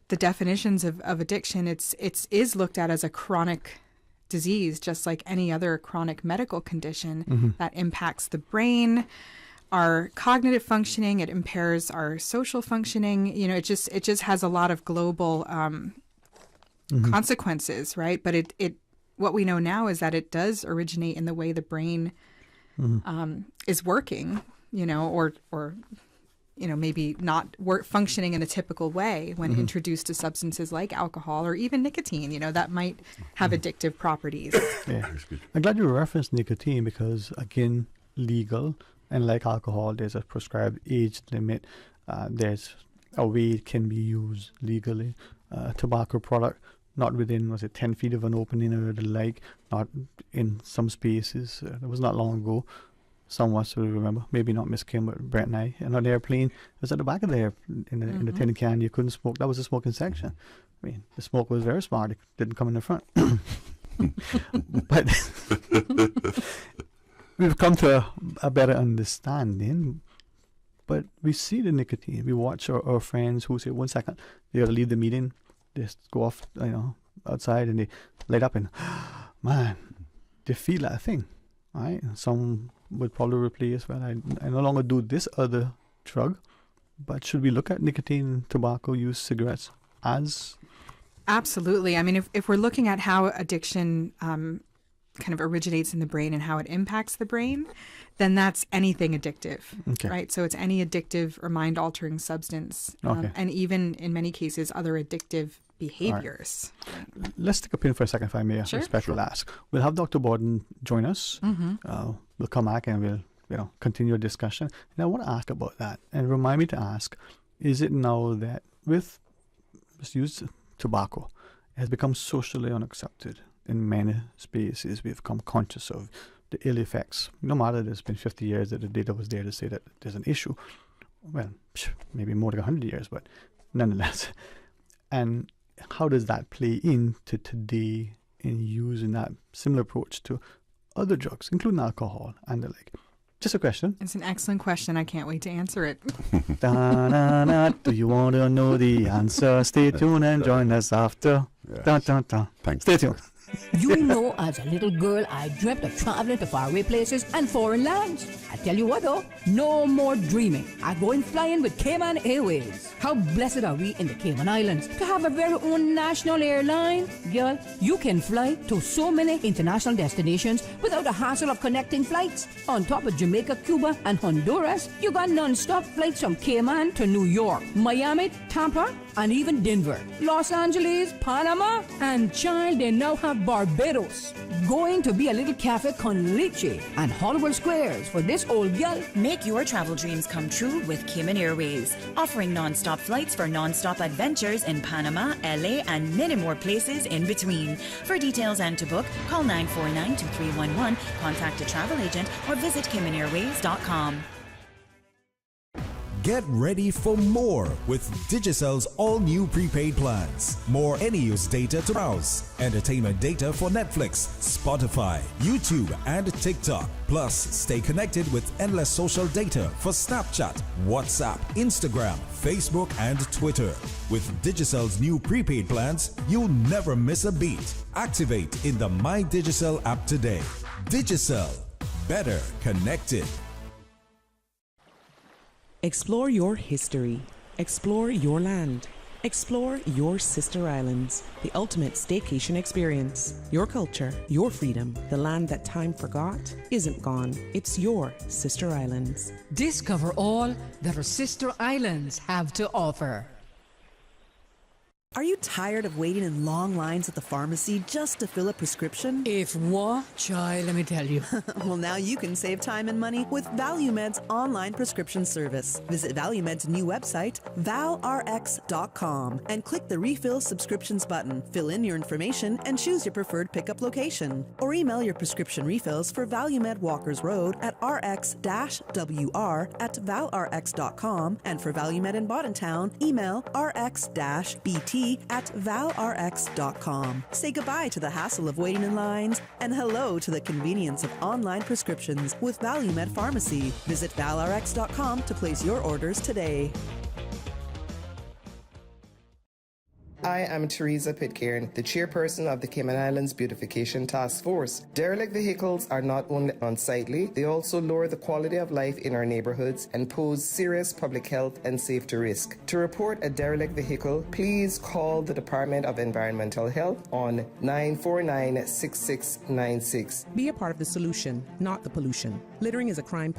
the definitions of addiction, it is looked at as a chronic disease, just like any other chronic medical condition that impacts the brain, our cognitive functioning, it impairs our social functioning. It just has a lot of global consequences, right? But it what we know now is that it does originate in the way the brain is working, or maybe not functioning in a typical way when introduced to substances like alcohol or even nicotine, that might have addictive properties. Yeah. I'm glad you referenced nicotine because, again, legal, and like alcohol, there's a prescribed age limit. There's a way it can be used legally. Tobacco product, not within, 10 feet of an opening or the like, not in some spaces. It was not long ago. Some of us will remember, maybe not Miss Kim, but Brett and I, on an airplane, it was at the back of there in the tin can. You couldn't smoke. That was the smoking section. I mean, the smoke was very smart. It didn't come in the front. But we've come to a better understanding. But we see the nicotine. We watch our friends who say, 1 second, they got to leave the meeting. They just go off, outside and they light up and, man, they feel that thing, right? Some would probably replace, I no longer do this other drug, but should we look at nicotine, tobacco use, cigarettes as? Absolutely. I mean, if we're looking at how addiction kind of originates in the brain and how it impacts the brain, then that's anything addictive, right? So it's any addictive or mind-altering substance, and even in many cases, other addictive behaviors. Right. Let's take a pin for a second, if I may. Sure. Special ask. We'll have Dr. Borden join us. We'll come back and we'll continue a discussion. And I want to ask about that, and remind me to ask: is it now that with use tobacco, it has become socially unaccepted? In many spaces, we've become conscious of the ill effects. No matter that it's been 50 years that the data was there to say that there's an issue. Well, maybe more than 100 years, but nonetheless. And how does that play into today in using that similar approach to other drugs, including alcohol and the like? Just a question. It's an excellent question. I can't wait to answer it. Do you want to know the answer? Stay tuned and join us after. Yes. Thanks. Stay tuned. You know, as a little girl, I dreamt of traveling to faraway places and foreign lands. I tell you what, though, no more dreaming. I'm going flying with Cayman Airways. How blessed are we in the Cayman Islands to have a very own national airline? Girl, you can fly to so many international destinations without the hassle of connecting flights. On top of Jamaica, Cuba, and Honduras, you got non-stop flights from Cayman to New York, Miami, Tampa, and even Denver, Los Angeles, Panama, and child, they now have Barbados. Going to be a little cafe con leche and Hollywood Squares for this old gal. Make your travel dreams come true with Cayman Airways, offering non-stop flights for non-stop adventures in Panama, LA, and many more places in between. For details and to book, call 949-2311, contact a travel agent, or visit CaymanAirways.com. Get ready for more with Digicel's all-new prepaid plans. More any-use data to browse, entertainment data for Netflix, Spotify, YouTube, and TikTok. Plus, stay connected with endless social data for Snapchat, WhatsApp, Instagram, Facebook, and Twitter. With Digicel's new prepaid plans, you'll never miss a beat. Activate in the My Digicel app today. Digicel. Better connected. Explore your history. Explore your land. Explore your sister islands. The ultimate staycation experience. Your culture, your freedom. The land that time forgot isn't gone. It's your sister islands. Discover all that our sister islands have to offer. Are you tired of waiting in long lines at the pharmacy just to fill a prescription? If what, child, let me tell you. Well, now you can save time and money with ValueMed's online prescription service. Visit ValueMed's new website, valrx.com, and click the Refill Subscriptions button. Fill in your information and choose your preferred pickup location. Or email your prescription refills for ValueMed Walkers Road at rx-wr@valrx.com, and for ValueMed in Boddentown, email rx-bt at valrx.com. Say goodbye to the hassle of waiting in lines and hello to the convenience of online prescriptions with ValueMed Pharmacy. Visit valrx.com to place your orders today. I am Teresa Pitcairn, the chairperson of the Cayman Islands Beautification Task Force. Derelict vehicles are not only unsightly, they also lower the quality of life in our neighborhoods and pose serious public health and safety risk. To report a derelict vehicle, please call the Department of Environmental Health on 949-6696. Be a part of the solution, not the pollution. Littering is a crime punishable